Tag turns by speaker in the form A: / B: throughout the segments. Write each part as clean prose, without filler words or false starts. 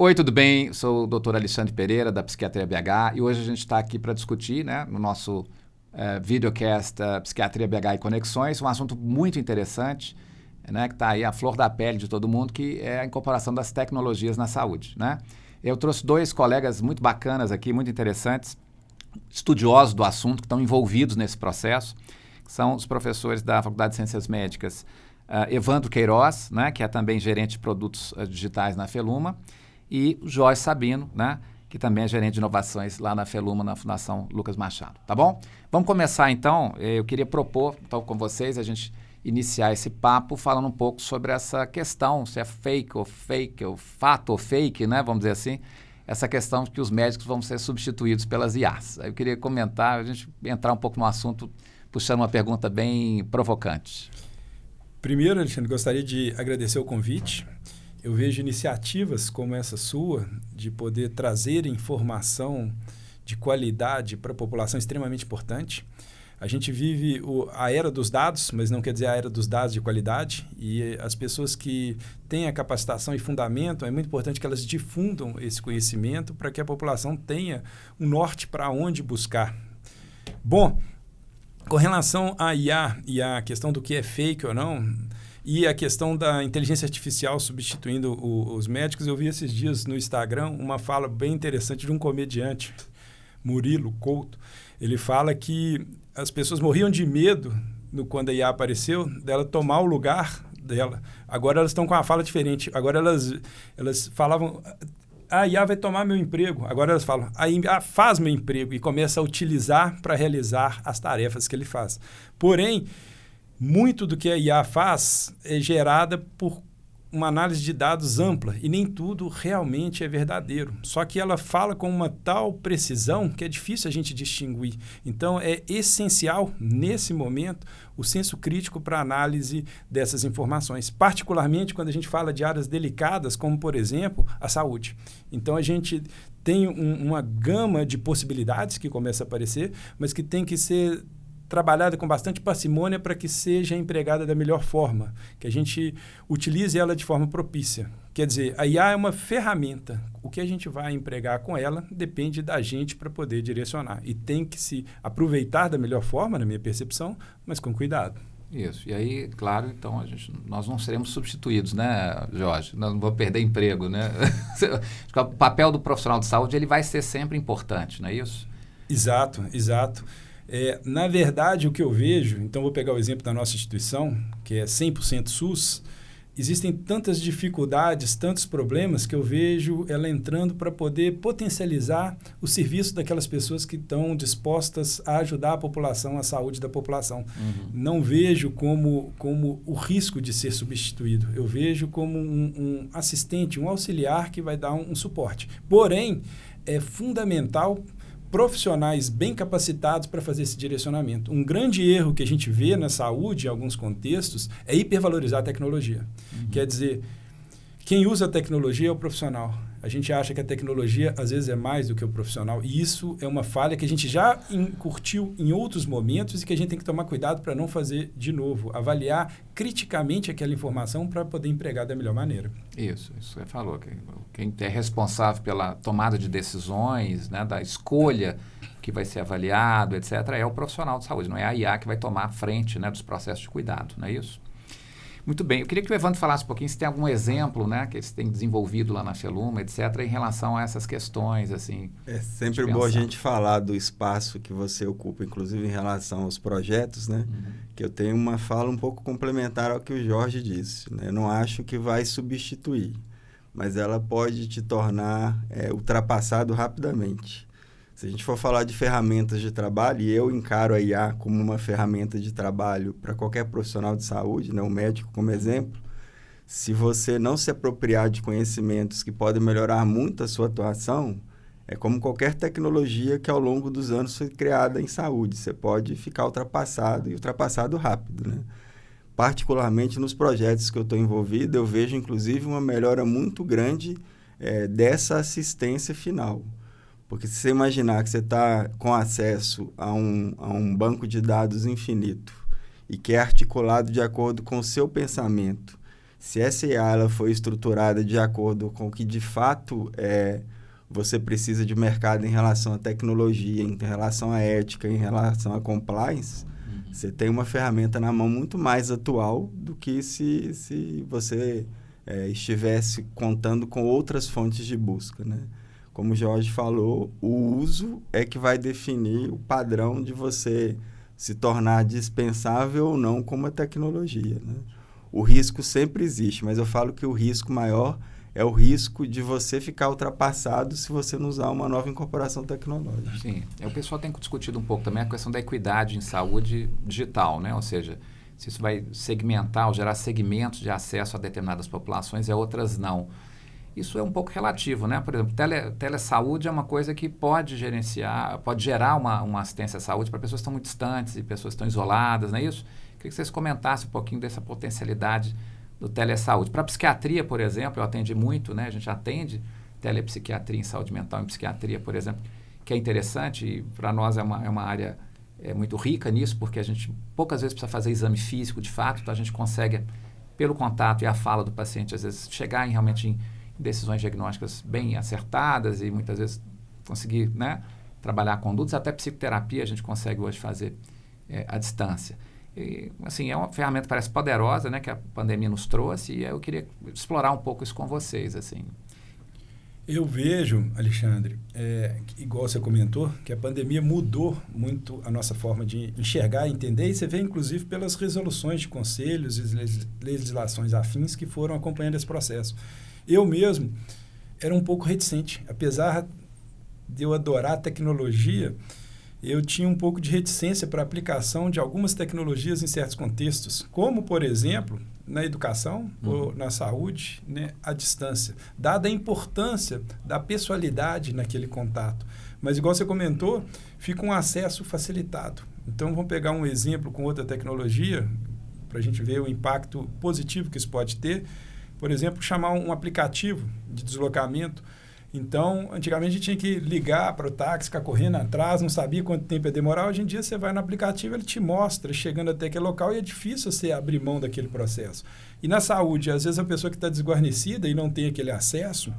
A: Oi, tudo bem? Sou o Dr. Alexandre Pereira, da Psiquiatria BH, e hoje a gente está aqui para discutir, né, no nosso videocast Psiquiatria BH e Conexões, um assunto muito interessante, né, que está aí à flor da pele de todo mundo, que é a incorporação das tecnologias na saúde, né? Eu trouxe dois colegas muito bacanas aqui, muito interessantes, estudiosos do assunto, que estão envolvidos nesse processo, que são os professores da Faculdade de Ciências Médicas, Evandro Queiroz, né, que é também gerente de produtos digitais na Feluma, e o Jorge Sabino, né, que também é gerente de inovações lá na Feluma, na Fundação Lucas Machado, tá bom? Vamos começar então, eu queria propor então, com vocês a gente iniciar esse papo falando um pouco sobre essa questão, se é fake, ou fato ou fake, né, vamos dizer assim, essa questão de que os médicos vão ser substituídos pelas IAs. Eu queria comentar, a gente entrar um pouco no assunto, puxando uma pergunta bem provocante.
B: Primeiro, Alexandre, gostaria de agradecer o convite. Eu vejo iniciativas como essa sua, de poder trazer informação de qualidade para a população extremamente importante. A gente vive a era dos dados, mas não quer dizer a era dos dados de qualidade. E as pessoas que têm a capacitação e fundamento, é muito importante que elas difundam esse conhecimento para que a população tenha um norte para onde buscar. Bom, com relação à IA e à questão do que é fake ou não, e a questão da inteligência artificial substituindo os médicos, eu vi esses dias no Instagram uma fala bem interessante de um comediante, Murilo Couto. Ele fala que as pessoas morriam de medo quando a IA apareceu, dela tomar o lugar dela. Agora elas estão com uma fala diferente. Agora elas falavam, a IA vai tomar meu emprego. Agora elas falam, a IA faz meu emprego e começa a utilizar para realizar as tarefas que ele faz. Porém, muito do que a IA faz é gerada por uma análise de dados ampla e nem tudo realmente é verdadeiro. Só que ela fala com uma tal precisão que é difícil a gente distinguir. Então, é essencial, nesse momento, o senso crítico para a análise dessas informações, particularmente quando a gente fala de áreas delicadas, como, por exemplo, a saúde. Então, a gente tem uma gama de possibilidades que começa a aparecer, mas que tem que ser trabalhada com bastante parcimônia para que seja empregada da melhor forma, que a gente utilize ela de forma propícia. Quer dizer, a IA é uma ferramenta. O que a gente vai empregar com ela depende da gente para poder direcionar. E tem que se aproveitar da melhor forma, na minha percepção, mas com cuidado.
A: Isso. E aí, claro, então nós não seremos substituídos, né, Jorge? Nós não vamos perder emprego, né? O papel do profissional de saúde ele vai ser sempre importante, não é isso?
B: Exato, exato. Na verdade, o que eu vejo, então vou pegar o exemplo da nossa instituição, que é 100% SUS, existem tantas dificuldades, tantos problemas que eu vejo ela entrando para poder potencializar o serviço daquelas pessoas que estão dispostas a ajudar a população, a saúde da população. Uhum. Não vejo como o risco de ser substituído. Eu vejo como um assistente, um auxiliar que vai dar um suporte. Porém, é fundamental profissionais bem capacitados para fazer esse direcionamento. Um grande erro que a gente vê na saúde, em alguns contextos, é hipervalorizar a tecnologia. Uhum. Quer dizer, quem usa a tecnologia é o profissional. A gente acha que a tecnologia, às vezes, é mais do que o profissional. E isso é uma falha que a gente já incurtiu em outros momentos e que a gente tem que tomar cuidado para não fazer de novo. Avaliar criticamente aquela informação para poder empregar da melhor maneira.
A: Isso você falou. Quem é responsável pela tomada de decisões, né, da escolha que vai ser avaliado, etc., é o profissional de saúde. Não é a IA que vai tomar a frente, né, dos processos de cuidado, não é isso? Muito bem. Eu queria que o Evandro falasse um pouquinho se tem algum exemplo, né, que eles têm desenvolvido lá na Feluma, etc., em relação a essas questões, assim.
C: É sempre bom a gente falar do espaço que você ocupa, inclusive em relação aos projetos, né? Uhum. Que eu tenho uma fala um pouco complementar ao que o Jorge disse, né? Eu não acho que vai substituir, mas ela pode te tornar ultrapassado rapidamente. Se a gente for falar de ferramentas de trabalho, e eu encaro a IA como uma ferramenta de trabalho para qualquer profissional de saúde, né, um médico como exemplo, se você não se apropriar de conhecimentos que podem melhorar muito a sua atuação, é como qualquer tecnologia que ao longo dos anos foi criada em saúde. Você pode ficar ultrapassado, e ultrapassado rápido, né? Particularmente nos projetos que eu estou envolvido, eu vejo inclusive uma melhora muito grande dessa assistência final. Porque se você imaginar que você está com acesso a um banco de dados infinito e que é articulado de acordo com o seu pensamento, Se essa IA ela foi estruturada de acordo com o que de fato você precisa de mercado em relação à tecnologia, em relação à ética, em relação à compliance, você tem uma ferramenta na mão muito mais atual do que se você estivesse contando com outras fontes de busca, né? Como o Jorge falou, o uso é que vai definir o padrão de você se tornar dispensável ou não como a tecnologia, né? O risco sempre existe, mas eu falo que o risco maior é o risco de você ficar ultrapassado se você não usar uma nova incorporação tecnológica.
A: Sim, o pessoal tem discutido um pouco também a questão da equidade em saúde digital, né? Ou seja, se isso vai segmentar ou gerar segmentos de acesso a determinadas populações e a outras não. Isso é um pouco relativo, né? Por exemplo, telesaúde é uma coisa que pode gerenciar, pode gerar uma assistência à saúde para pessoas que estão muito distantes e pessoas que estão isoladas, não é isso? Queria que vocês comentassem um pouquinho dessa potencialidade do telesaúde. Para a psiquiatria, por exemplo, eu atendi muito, né? A gente atende telepsiquiatria em saúde mental, em psiquiatria, por exemplo, que é interessante e para nós é uma área muito rica nisso, porque a gente poucas vezes precisa fazer exame físico de fato, então a gente consegue, pelo contato e a fala do paciente, às vezes chegar realmente em decisões diagnósticas bem acertadas e muitas vezes conseguir, né, trabalhar condutas, até psicoterapia a gente consegue hoje fazer à distância. E, assim, é uma ferramenta que parece poderosa, né, que a pandemia nos trouxe e eu queria explorar um pouco isso com vocês, assim.
B: Eu vejo, Alexandre, igual você comentou, que a pandemia mudou muito a nossa forma de enxergar e entender, e você vê, inclusive, pelas resoluções de conselhos e legislações afins que foram acompanhando esse processo. Eu mesmo era um pouco reticente. Apesar de eu adorar a tecnologia, eu tinha um pouco de reticência para a aplicação de algumas tecnologias em certos contextos, como, por exemplo, na educação ou na saúde, né, à distância, dada a importância da pessoalidade naquele contato. Mas, igual você comentou, fica um acesso facilitado. Então, vamos pegar um exemplo com outra tecnologia, para a gente ver o impacto positivo que isso pode ter. Por exemplo, chamar um aplicativo de deslocamento. Então, antigamente a gente tinha que ligar para o táxi, ficar correndo atrás, não sabia quanto tempo ia demorar. Hoje em dia você vai no aplicativo, ele te mostra chegando até aquele local e é difícil você abrir mão daquele processo. E na saúde, às vezes a pessoa que está desguarnecida e não tem aquele acesso,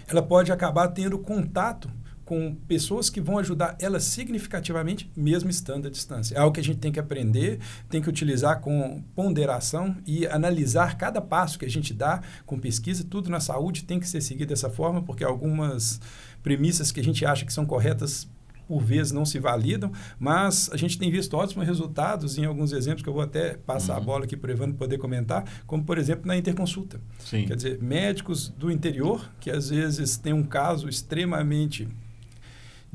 B: ela pode acabar tendo contato com pessoas que vão ajudar ela significativamente, mesmo estando à distância. É algo que a gente tem que aprender, tem que utilizar com ponderação e analisar cada passo que a gente dá com pesquisa. Tudo na saúde tem que ser seguido dessa forma, porque algumas premissas que a gente acha que são corretas, por vezes, não se validam, mas a gente tem visto ótimos resultados em alguns exemplos que eu vou até passar a bola aqui para o Evandro poder comentar, como, por exemplo, na interconsulta.
A: Sim.
B: Quer dizer, médicos do interior, que às vezes tem um caso extremamente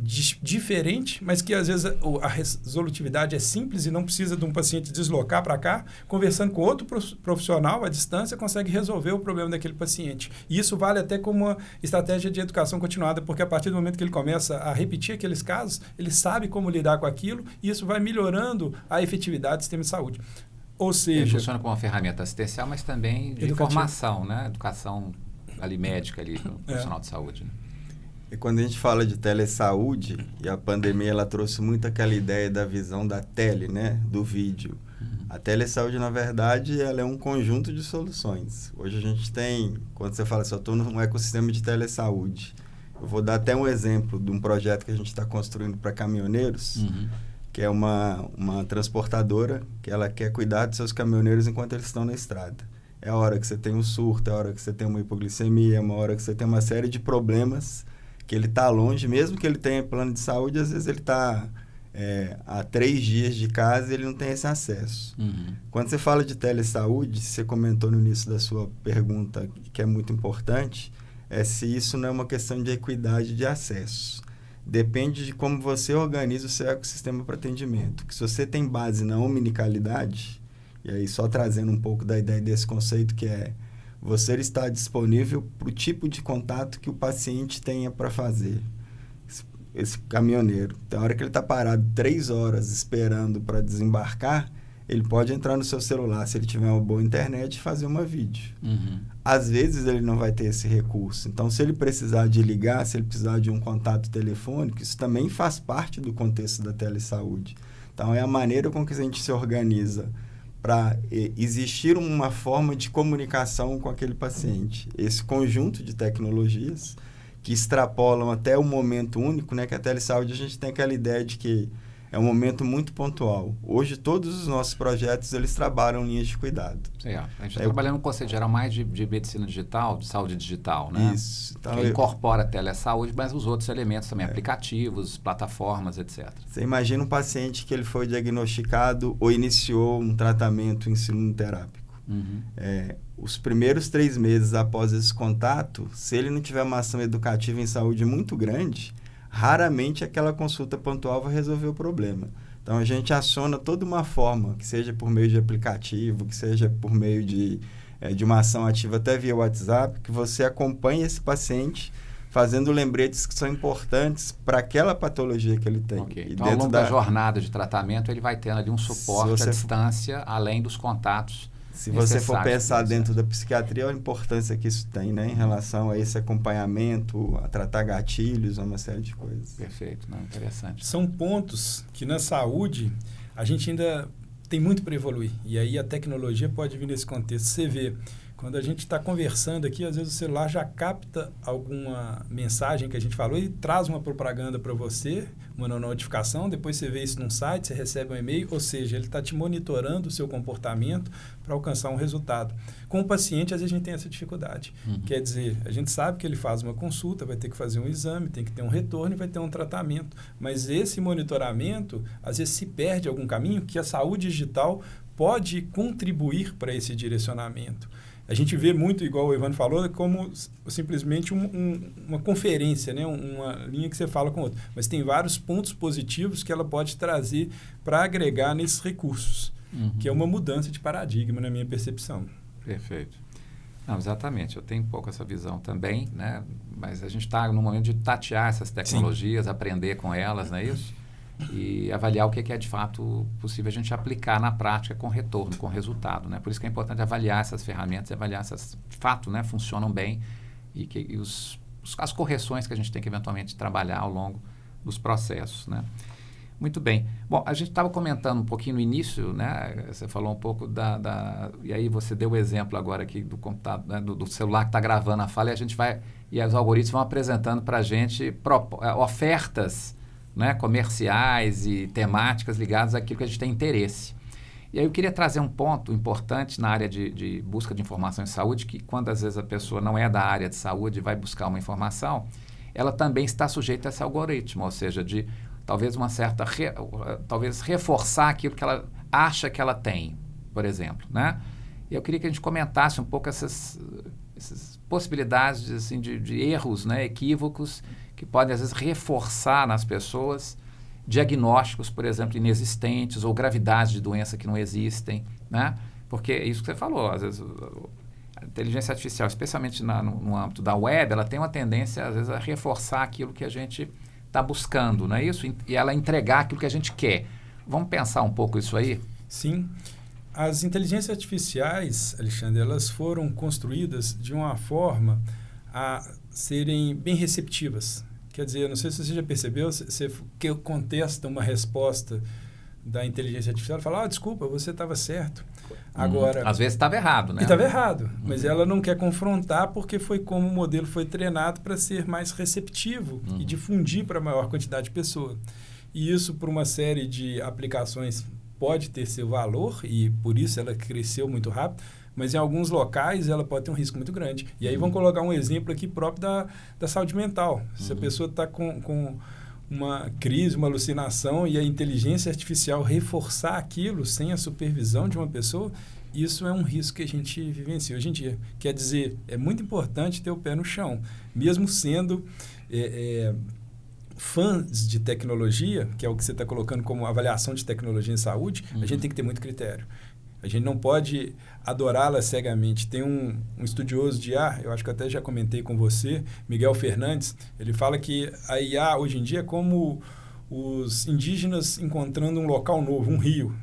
B: diferente, mas que às vezes a resolutividade é simples e não precisa de um paciente deslocar para cá, conversando com outro profissional à distância, consegue resolver o problema daquele paciente. E isso vale até como uma estratégia de educação continuada, porque a partir do momento que ele começa a repetir aqueles casos, ele sabe como lidar com aquilo e isso vai melhorando a efetividade do sistema de saúde. Ou seja...
A: Ele funciona como uma ferramenta assistencial, mas também de formação, né? Educação ali médica, ali, no profissional de saúde, né?
C: E quando a gente fala de telesaúde, e a pandemia ela trouxe muito aquela ideia da visão da tele, né? Do vídeo. A telesaúde, na verdade, ela é um conjunto de soluções. Hoje a gente tem, quando você fala assim, eu estou num ecossistema de telesaúde. Eu vou dar até um exemplo de um projeto que a gente está construindo para caminhoneiros, que é uma transportadora que ela quer cuidar dos seus caminhoneiros enquanto eles estão na estrada. É a hora que você tem um surto, é a hora que você tem uma hipoglicemia, é uma hora que você tem uma série de problemas que ele está longe, mesmo que ele tenha plano de saúde, às vezes ele está a 3 dias de casa e ele não tem esse acesso. Quando você fala de telesaúde, você comentou no início da sua pergunta, que é muito importante, se isso não é uma questão de equidade de acesso. Depende de como você organiza o seu ecossistema para atendimento. Que se você tem base na omnicalidade, e aí só trazendo um pouco da ideia desse conceito, que é você está disponível para o tipo de contato que o paciente tenha para fazer. Esse caminhoneiro, tem hora que ele está parado 3 horas esperando para desembarcar, ele pode entrar no seu celular, se ele tiver uma boa internet, e fazer uma vídeo. Às vezes ele não vai ter esse recurso. Então, se ele precisar de ligar, se ele precisar de um contato telefônico, isso também faz parte do contexto da telesaúde. Então, é a maneira com que a gente se organiza para existir uma forma de comunicação com aquele paciente. Esse conjunto de tecnologias que extrapolam até o momento único, né? Que a telesaúde a gente tem aquela ideia de que é um momento muito pontual. Hoje, todos os nossos projetos, eles trabalham linhas de cuidado.
A: A gente está trabalhando no conceito geral mais de medicina digital, de saúde digital, né?
C: Isso. Então,
A: que incorpora a telesaúde, mas os outros elementos também, aplicativos, plataformas, etc.
C: Você imagina um paciente que ele foi diagnosticado ou iniciou um tratamento insulinoterápico. Os primeiros 3 meses após esse contato, se ele não tiver uma ação educativa em saúde muito grande, raramente aquela consulta pontual vai resolver o problema. Então, a gente aciona toda uma forma, que seja por meio de aplicativo, que seja por meio de uma ação ativa até via WhatsApp, que você acompanhe esse paciente fazendo lembretes que são importantes para aquela patologia que ele tem.
A: Okay. Então, ao longo da jornada de tratamento, ele vai tendo ali um suporte à distância, além dos contatos.
C: Se você for pensar dentro da psiquiatria, a importância que isso tem, né, em relação a esse acompanhamento, a tratar gatilhos, a uma série de coisas.
A: Perfeito, não, interessante.
B: São pontos que na saúde a gente ainda tem muito para evoluir. E aí a tecnologia pode vir nesse contexto. Você vê, quando a gente está conversando aqui, às vezes o celular já capta alguma mensagem que a gente falou e traz uma propaganda para você, uma notificação, depois você vê isso num site, você recebe um e-mail, ou seja, ele está te monitorando o seu comportamento para alcançar um resultado. Com o paciente, às vezes a gente tem essa dificuldade. Quer dizer, a gente sabe que ele faz uma consulta, vai ter que fazer um exame, tem que ter um retorno e vai ter um tratamento. Mas esse monitoramento, às vezes se perde algum caminho que a saúde digital pode contribuir para esse direcionamento. A gente vê muito, igual o Evandro falou, como simplesmente uma conferência, né? Uma linha que você fala com o outro. Mas tem vários pontos positivos que ela pode trazer para agregar nesses recursos, que é uma mudança de paradigma, na minha percepção.
A: Perfeito. Não, exatamente. Eu tenho um pouco essa visão também, né? Mas a gente está no momento de tatear essas tecnologias, aprender com elas, não é isso? E avaliar o que é de fato possível a gente aplicar na prática com retorno, com resultado, né? Por isso que é importante avaliar essas ferramentas, avaliar se elas de fato, né, funcionam bem e as correções que a gente tem que eventualmente trabalhar ao longo dos processos, né? Muito bem. Bom, a gente estava comentando um pouquinho no início, né? Você falou um pouco e aí você deu o exemplo agora aqui do computador, né? do celular que está gravando a fala e os algoritmos vão apresentando para a gente ofertas, né, comerciais e temáticas ligadas àquilo que a gente tem interesse. E aí eu queria trazer um ponto importante na área de busca de informação em saúde, que quando às vezes a pessoa não é da área de saúde e vai buscar uma informação, ela também está sujeita a esse algoritmo, ou seja, de talvez uma certa talvez reforçar aquilo que ela acha que ela tem, por exemplo, né? E eu queria que a gente comentasse um pouco essas possibilidades assim, de erros, né, equívocos que podem, às vezes, reforçar nas pessoas diagnósticos, por exemplo, inexistentes ou gravidades de doença que não existem, né? Porque é isso que você falou, às vezes a inteligência artificial, especialmente no âmbito da web, ela tem uma tendência, às vezes, a reforçar aquilo que a gente está buscando, não é isso? E ela entregar aquilo que a gente quer. Vamos pensar um pouco isso aí?
B: Sim. As inteligências artificiais, Alexandre, elas foram construídas de uma forma a serem bem receptivas. Quer dizer, não sei se você já percebeu, você que contesta uma resposta da inteligência artificial e fala, desculpa, você estava certo. Agora,
A: às vezes estava errado, né?
B: Estava errado, mas ela não quer confrontar porque foi como o modelo foi treinado para ser mais receptivo e difundir para a maior quantidade de pessoas. E isso, por uma série de aplicações, pode ter seu valor e por isso ela cresceu muito rápido, mas em alguns locais ela pode ter um risco muito grande. E aí vamos colocar um exemplo aqui próprio da saúde mental. Se a pessoa está com uma crise, uma alucinação e a inteligência artificial reforçar aquilo sem a supervisão de uma pessoa, isso é um risco que a gente vivencia hoje em dia. Quer dizer, é muito importante ter o pé no chão, mesmo sendo fãs de tecnologia, que é o que você está colocando como avaliação de tecnologia em saúde, a gente tem que ter muito critério. A gente não pode adorá-la cegamente. Tem um estudioso de IA, eu acho que até já comentei com você, Miguel Fernandes, ele fala que a IA hoje em dia é como os indígenas encontrando um local novo, um rio.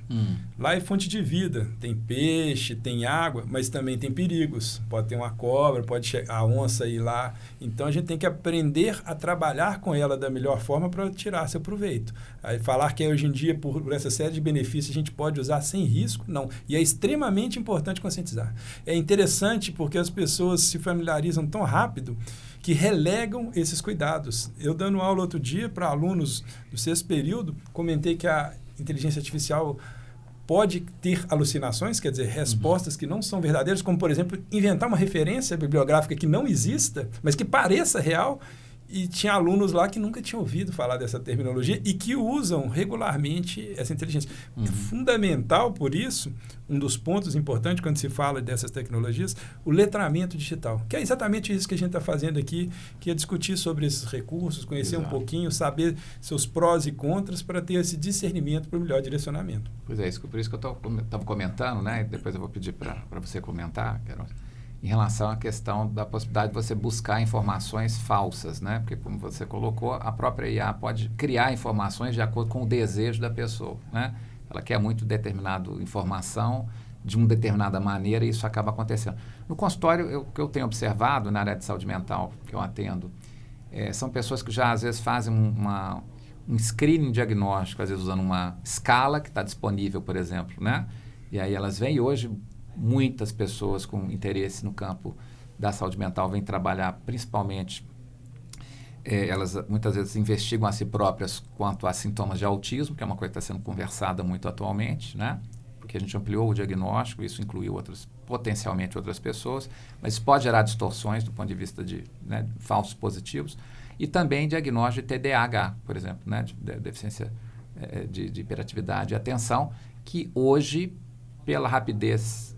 B: Lá é fonte de vida, tem peixe, tem água, mas também tem perigos. Pode ter uma cobra, pode a onça ir lá. Então a gente tem que aprender a trabalhar com ela da melhor forma para tirar seu proveito. Aí falar que hoje em dia, por essa série de benefícios, a gente pode usar sem risco, não. E é extremamente importante conscientizar. É interessante porque as pessoas se familiarizam tão rápido que relegam esses cuidados. Eu dando aula outro dia para alunos do 6º período, comentei que a inteligência artificial pode ter alucinações, quer dizer, respostas que não são verdadeiras, como, por exemplo, inventar uma referência bibliográfica que não exista, mas que pareça real. E tinha alunos lá que nunca tinham ouvido falar dessa terminologia e que usam regularmente essa inteligência. É fundamental, por isso, um dos pontos importantes quando se fala dessas tecnologias, o letramento digital, que é exatamente isso que a gente está fazendo aqui, que é discutir sobre esses recursos, conhecer um pouquinho, saber seus prós e contras para ter esse discernimento para o melhor direcionamento.
A: Pois é, por isso que eu estava comentando, né? Depois eu vou pedir para você comentar, Queiroz, em relação à questão da possibilidade de você buscar informações falsas, né? Porque, como você colocou, a própria IA pode criar informações de acordo com o desejo da pessoa, né? Ela quer muito determinada informação de uma determinada maneira e isso acaba acontecendo. No consultório, o que eu tenho observado na área de saúde mental que eu atendo, são pessoas que já, às vezes, fazem um screening diagnóstico, às vezes usando uma escala que está disponível, por exemplo, né? E aí elas vêm hoje... Muitas pessoas com interesse no campo da saúde mental vêm trabalhar, principalmente, elas muitas vezes investigam a si próprias quanto a sintomas de autismo, que é uma coisa que está sendo conversada muito atualmente, né? Porque a gente ampliou o diagnóstico, isso incluiu potencialmente outras pessoas, mas isso pode gerar distorções do ponto de vista de falsos positivos, e também diagnóstico de TDAH, por exemplo, né? De deficiência de hiperatividade e atenção, que hoje, pela rapidez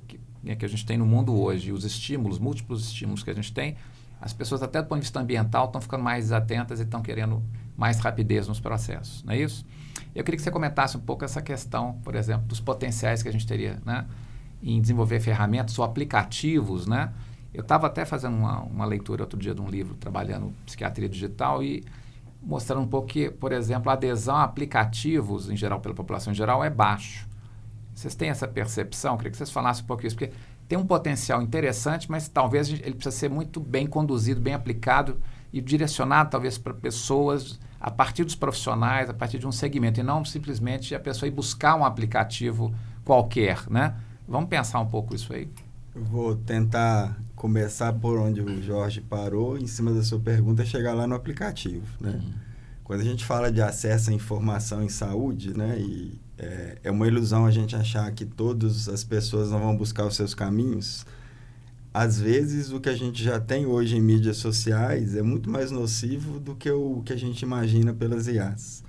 A: que a gente tem no mundo hoje, os estímulos, múltiplos estímulos que a gente tem, as pessoas até do ponto de vista ambiental estão ficando mais atentas e estão querendo mais rapidez nos processos, não é isso? Eu queria que você comentasse um pouco essa questão, por exemplo, dos potenciais que a gente teria, né, em desenvolver ferramentas ou aplicativos, né? Eu estava até fazendo uma leitura outro dia de um livro trabalhando psiquiatria digital e mostrando um pouco que, por exemplo, a adesão a aplicativos, em geral, pela população em geral, é baixo. Vocês têm essa percepção? Eu queria que vocês falassem um pouco isso, porque tem um potencial interessante, mas talvez ele precisa ser muito bem conduzido, bem aplicado e direcionado talvez para pessoas a partir dos profissionais, a partir de um segmento, e não simplesmente a pessoa ir buscar um aplicativo qualquer, né? Vamos pensar um pouco isso aí.
C: Eu vou tentar começar por onde o Jorge parou, em cima da sua pergunta, chegar lá no aplicativo, né? Quando a gente fala de acesso à informação em saúde, né, é uma ilusão a gente achar que todas as pessoas não vão buscar os seus caminhos. Às vezes, o que a gente já tem hoje em mídias sociais é muito mais nocivo do que o que a gente imagina pelas IAs.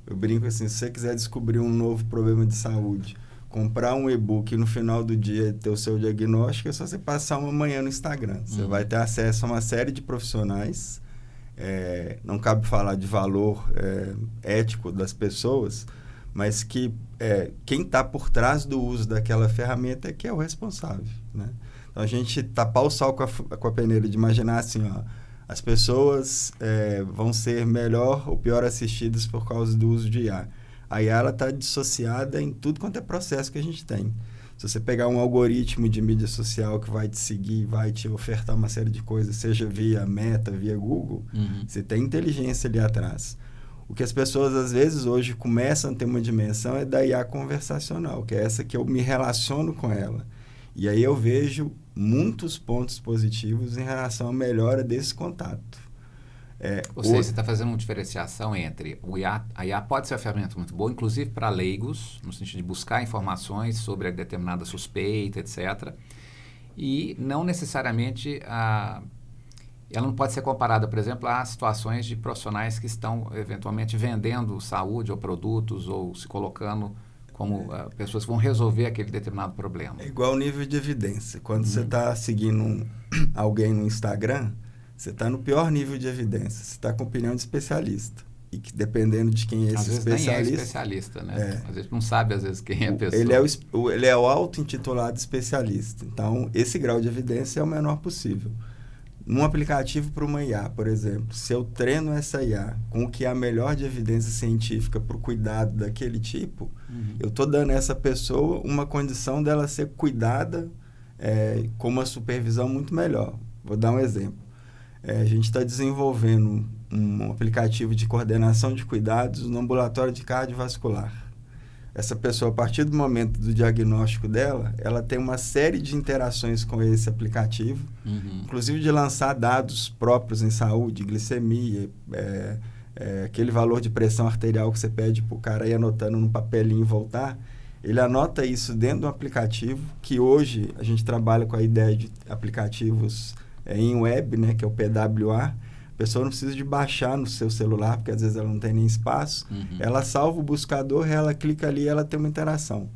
C: Eu brinco assim, se você quiser descobrir um novo problema de saúde, comprar um e-book e no final do dia ter o seu diagnóstico, é só você passar uma manhã no Instagram. Você vai ter acesso a uma série de profissionais. Não cabe falar de valor ético das pessoas, mas que quem está por trás do uso daquela ferramenta é que é o responsável, né? Então, a gente tapar o sal com a peneira de imaginar assim, ó, as pessoas vão ser melhor ou pior assistidas por causa do uso de IA. A IA está dissociada em tudo quanto é processo que a gente tem. Se você pegar um algoritmo de mídia social que vai te seguir, vai te ofertar uma série de coisas, seja via Meta, via Google, você tem inteligência ali atrás. O que as pessoas, às vezes, hoje começam a ter uma dimensão é da IA conversacional, que é essa que eu me relaciono com ela. E aí eu vejo muitos pontos positivos em relação à melhora desse contato.
A: Ou seja, você está fazendo uma diferenciação entre a IA pode ser uma ferramenta muito boa, inclusive para leigos, no sentido de buscar informações sobre a determinada suspeita, etc. E não necessariamente ela não pode ser comparada, por exemplo, a situações de profissionais que estão eventualmente vendendo saúde ou produtos ou se colocando como pessoas que vão resolver aquele determinado problema.
C: É igual o nível de evidência. Quando você está seguindo alguém no Instagram, você está no pior nível de evidência. Você está com opinião de especialista. E que dependendo de quem é esse especialista... Às vezes nem é especialista,
A: né? Às vezes não sabe, às vezes, quem é a pessoa.
C: Ele é o auto-intitulado especialista. Então, esse grau de evidência é o menor possível. num aplicativo para uma IA, por exemplo, se eu treino essa IA com o que é a melhor de evidência científica para o cuidado daquele tipo, eu estou dando a essa pessoa uma condição dela ser cuidada com uma supervisão muito melhor. Vou dar um exemplo. A gente está desenvolvendo um aplicativo de coordenação de cuidados no ambulatório de cardiovascular. Essa pessoa, a partir do momento do diagnóstico dela, ela tem uma série de interações com esse aplicativo, inclusive de lançar dados próprios em saúde, glicemia, aquele valor de pressão arterial que você pede para o cara ir anotando num papelinho e voltar. Ele anota isso dentro do aplicativo, que hoje a gente trabalha com a ideia de aplicativos em web, né, que é o PWA. A pessoa não precisa de baixar no seu celular, porque às vezes ela não tem nem espaço. Ela salva o buscador, ela clica ali e ela tem uma interação.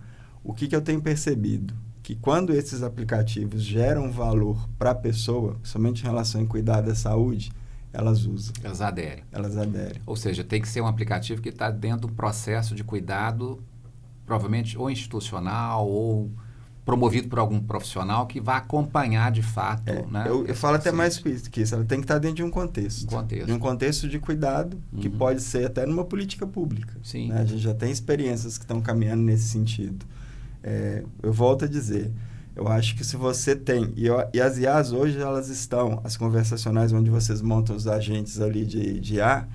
C: O que eu tenho percebido? Que quando esses aplicativos geram valor para a pessoa, somente em relação a cuidar da saúde, elas usam.
A: Elas aderem.
C: Elas aderem.
A: Ou seja, tem que ser um aplicativo que está dentro do processo de cuidado, provavelmente ou institucional ou promovido por algum profissional que vai acompanhar de fato. Né,
C: eu falo até mais que isso, ela tem que estar dentro de um contexto. De um contexto de cuidado, que pode ser até numa política pública.
A: Sim.
C: Né? A gente já tem experiências que estão caminhando nesse sentido. Eu volto a dizer, eu acho que se você tem... E as IAs hoje, elas estão, as conversacionais onde vocês montam os agentes ali de IA,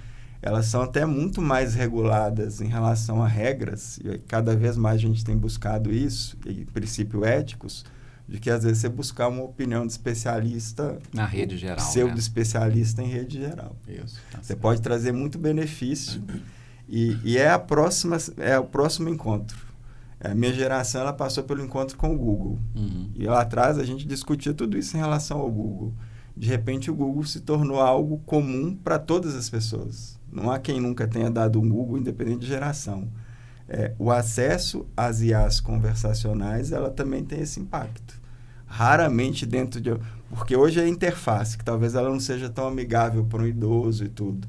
C: elas são até muito mais reguladas em relação a regras, e cada vez mais a gente tem buscado isso, e princípios éticos, de que às vezes você buscar uma opinião de especialista...
A: Na rede geral,
C: pseudo-especialista em rede geral.
A: Isso. Tá
C: você pode trazer muito benefício, e é o próximo encontro. A minha geração ela passou pelo encontro com o Google. E lá atrás a gente discutia tudo isso em relação ao Google. De repente o Google se tornou algo comum para todas as pessoas. Não há quem nunca tenha dado um Google, independente de geração. O acesso às IAs conversacionais, ela também tem esse impacto. Raramente dentro de... Porque hoje é a interface, que talvez ela não seja tão amigável para um idoso e tudo.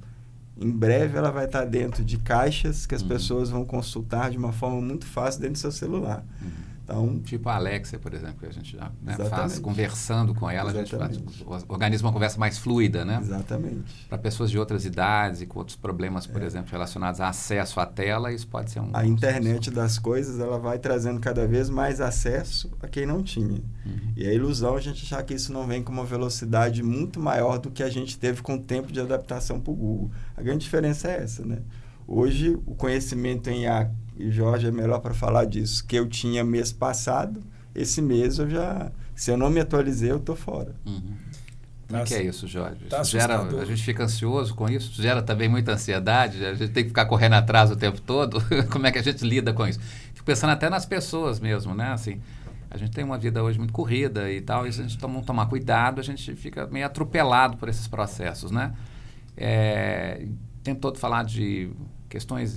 C: Em breve ela vai estar dentro de caixas que as pessoas vão consultar de uma forma muito fácil dentro do seu celular. Então,
A: tipo a Alexia, por exemplo, que a gente já faz conversando com ela, o organismo uma conversa mais fluida, né?
C: Exatamente.
A: Para pessoas de outras idades e com outros problemas, por exemplo, relacionados a acesso à tela, isso pode ser
C: A internet das coisas, ela vai trazendo cada vez mais acesso a quem não tinha. E a ilusão é a gente achar que isso não vem com uma velocidade muito maior do que a gente teve com o tempo de adaptação para o Google. A grande diferença é essa, né? Hoje, o conhecimento em IA, e Jorge é melhor para falar disso, que eu tinha mês passado, esse mês eu já... Se eu não me atualizei, eu estou fora.
A: O que é isso, Jorge? A gente fica ansioso com isso? Gera também muita ansiedade? A gente tem que ficar correndo atrás o tempo todo? Como é que a gente lida com isso? Fico pensando até nas pessoas mesmo, né? Assim, a gente tem uma vida hoje muito corrida e tal, e se a gente não tomar cuidado, a gente fica meio atropelado por esses processos, né? O tempo todo falar de questões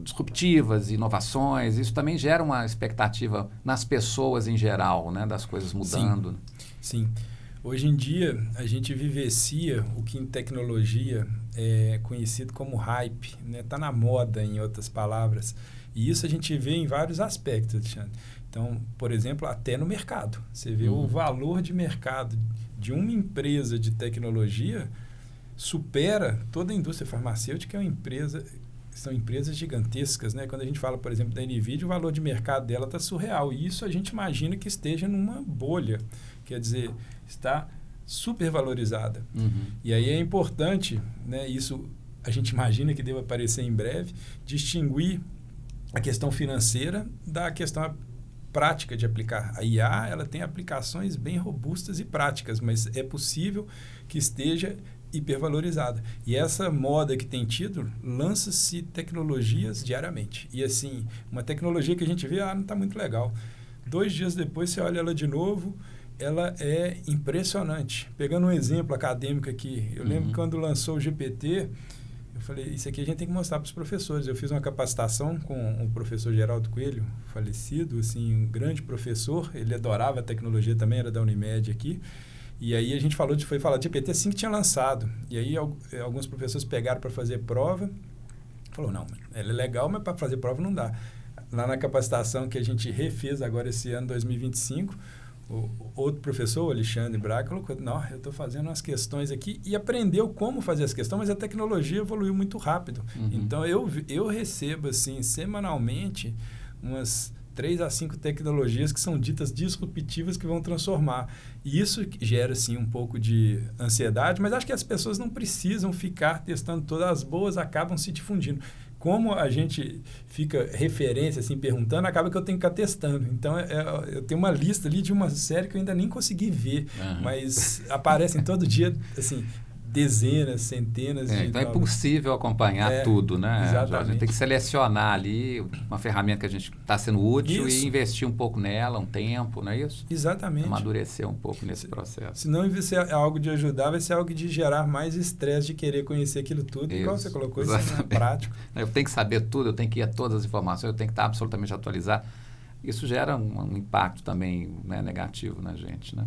A: disruptivas, inovações, isso também gera uma expectativa nas pessoas em geral, né? Das coisas mudando.
B: Sim. Hoje em dia, a gente vivencia o que em tecnologia é conhecido como hype, né? Tá na moda, em outras palavras. E isso a gente vê em vários aspectos, Alexandre. Então, por exemplo, até no mercado. Você vê o valor de mercado de uma empresa de tecnologia supera toda a indústria farmacêutica, são empresas gigantescas, né? Quando a gente fala, por exemplo, da NVIDIA, o valor de mercado dela está surreal. E isso a gente imagina que esteja numa bolha. Quer dizer, está super valorizada. E aí é importante, né? Isso a gente imagina que deva aparecer em breve, distinguir a questão financeira da questão prática de aplicar. A IA, ela tem aplicações bem robustas e práticas, mas é possível que esteja hipervalorizada. E essa moda que tem tido, lança-se tecnologias diariamente. E assim, uma tecnologia que a gente vê, não está muito legal. 2 dias depois, você olha ela de novo, ela é impressionante. Pegando um exemplo acadêmico aqui, eu lembro quando lançou o GPT, eu falei, isso aqui a gente tem que mostrar para os professores. Eu fiz uma capacitação com o professor Geraldo Coelho, falecido, assim, um grande professor, ele adorava a tecnologia também, era da Unimed aqui. E aí a gente foi falar de GPT assim que tinha lançado. E aí alguns professores pegaram para fazer prova. Falou, não, ela é legal, mas para fazer prova não dá. Lá na capacitação que a gente refez agora esse ano, 2025, O outro professor, o Alexandre Braga, colocou, não, eu estou fazendo umas questões aqui e aprendeu como fazer as questões, mas a tecnologia evoluiu muito rápido. Então, eu recebo, assim, semanalmente, umas 3 a 5 tecnologias que são ditas disruptivas que vão transformar. E isso gera, assim, um pouco de ansiedade, mas acho que as pessoas não precisam ficar testando todas. As boas acabam se difundindo. Como a gente fica referência, assim, perguntando, acaba que eu tenho que ficar testando. Então, eu tenho uma lista ali de uma série que eu ainda nem consegui ver, mas aparecem todo dia, assim, dezenas, centenas de...
A: Então, é impossível acompanhar tudo, né,
B: exatamente.
A: Jorge? A gente tem que selecionar ali uma ferramenta que a gente está sendo útil e investir um pouco nela, um tempo, não é isso?
B: Exatamente.
A: Amadurecer um pouco nesse processo.
B: Se não vai ser algo de ajudar, vai ser algo de gerar mais estresse de querer conhecer aquilo tudo. Isso, igual você colocou, isso é prático.
A: Eu tenho que saber tudo, eu tenho que ir a todas as informações, eu tenho que estar absolutamente atualizado. Isso gera um impacto também, né, negativo na gente, né?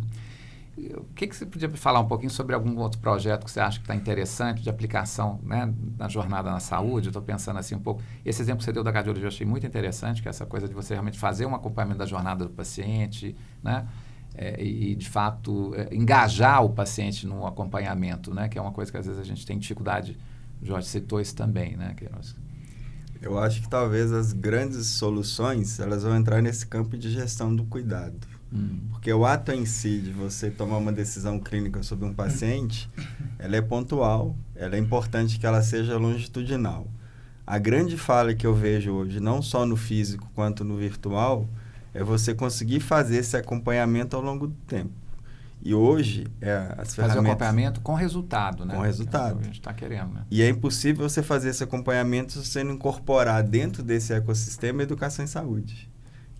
A: O que você podia falar um pouquinho sobre algum outro projeto que você acha que está interessante de aplicação, né, na jornada na saúde? Eu estou pensando assim um pouco... Esse exemplo que você deu da cardiologia eu achei muito interessante, que é essa coisa de você realmente fazer um acompanhamento da jornada do paciente, né? E, de fato, engajar o paciente no acompanhamento, né? Que é uma coisa que às vezes a gente tem dificuldade. O Jorge citou isso também, né?
C: Eu acho que talvez as grandes soluções elas vão entrar nesse campo de gestão do cuidado. Porque o ato em si de você tomar uma decisão clínica sobre um paciente, ela é pontual, ela é importante que ela seja longitudinal. A grande falha que eu vejo hoje, não só no físico quanto no virtual, é você conseguir fazer esse acompanhamento ao longo do tempo. E hoje, as ferramentas...
A: Fazer o acompanhamento com resultado, né?
C: Com resultado.
A: É o que a gente está querendo, né?
C: E é impossível você fazer esse acompanhamento sem incorporar dentro desse ecossistema educação em saúde,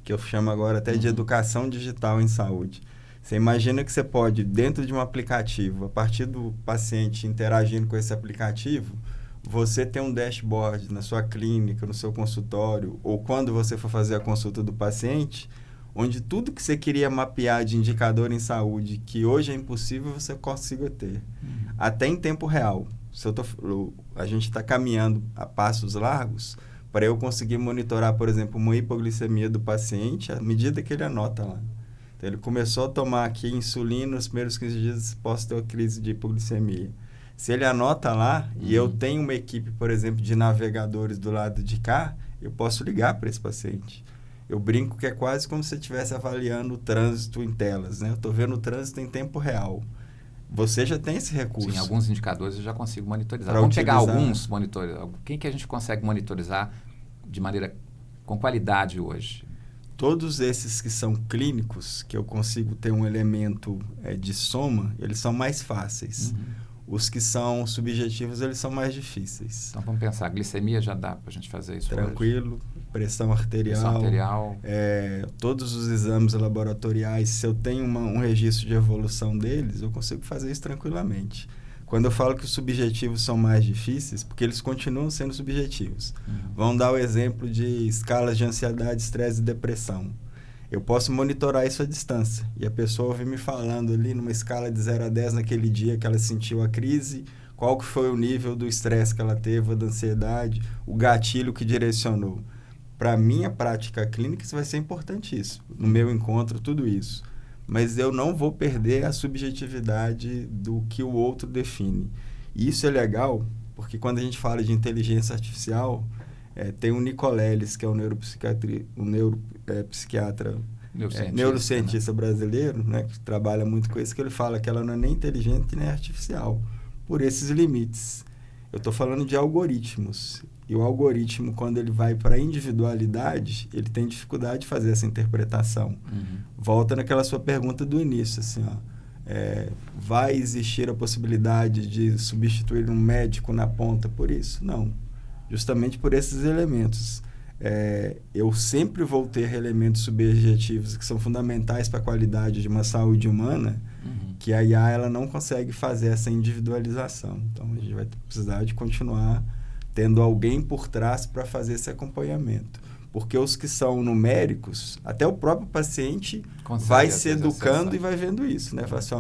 C: que eu chamo agora até de educação digital em saúde. Você imagina que você pode, dentro de um aplicativo, a partir do paciente interagindo com esse aplicativo, você ter um dashboard na sua clínica, no seu consultório, ou quando você for fazer a consulta do paciente, onde tudo que você queria mapear de indicador em saúde, que hoje é impossível, você consiga ter. Até em tempo real. A gente está caminhando a passos largos para eu conseguir monitorar, por exemplo, uma hipoglicemia do paciente à medida que ele anota lá. Então, ele começou a tomar aqui insulina nos primeiros 15 dias após ter uma crise de hipoglicemia. Se ele anota lá e eu tenho uma equipe, por exemplo, de navegadores do lado de cá, eu posso ligar para esse paciente. Eu brinco que é quase como se você estivesse avaliando o trânsito em telas, né? Eu estou vendo o trânsito em tempo real. Você já tem esse recurso.
A: Sim, alguns indicadores eu já consigo monitorizar. Vamos pegar alguns monitores. Quem que a gente consegue monitorizar de maneira com qualidade hoje?
C: Todos esses que são clínicos, que eu consigo ter um elemento de soma, eles são mais fáceis. Os que são subjetivos, eles são mais difíceis.
A: Então, vamos pensar, glicemia já dá para a gente fazer isso
C: tranquilo,
A: hoje?
C: Pressão arterial. Todos os exames laboratoriais, se eu tenho um registro de evolução deles, eu consigo fazer isso tranquilamente. Quando eu falo que os subjetivos são mais difíceis, porque eles continuam sendo subjetivos. Vamos dar o exemplo de escalas de ansiedade, estresse e depressão. Eu posso monitorar isso à distância. E a pessoa ouvir me falando ali numa escala de 0 a 10 naquele dia que ela sentiu a crise, qual que foi o nível do estresse que ela teve, da ansiedade, o gatilho que direcionou. Para a minha prática clínica, isso vai ser importantíssimo. No meu encontro, tudo isso. Mas eu não vou perder a subjetividade do que o outro define. E isso é legal, porque quando a gente fala de inteligência artificial, tem o Nicoleles, que é um neurocientista brasileiro, né, que trabalha muito com isso, que ele fala que ela não é nem inteligente nem artificial, por esses limites. Eu estou falando de algoritmos. E o algoritmo, quando ele vai para a individualidade, ele tem dificuldade de fazer essa interpretação. Volta naquela sua pergunta do início, assim, vai existir a possibilidade de substituir um médico na ponta por isso? Não. Justamente por esses elementos. Eu sempre vou ter elementos subjetivos que são fundamentais para a qualidade de uma saúde humana, que a IA ela não consegue fazer essa individualização. Então, a gente vai precisar de continuar tendo alguém por trás para fazer esse acompanhamento. Porque os que são numéricos, até o próprio paciente vai se educando e vai vendo isso, né? Fala assim,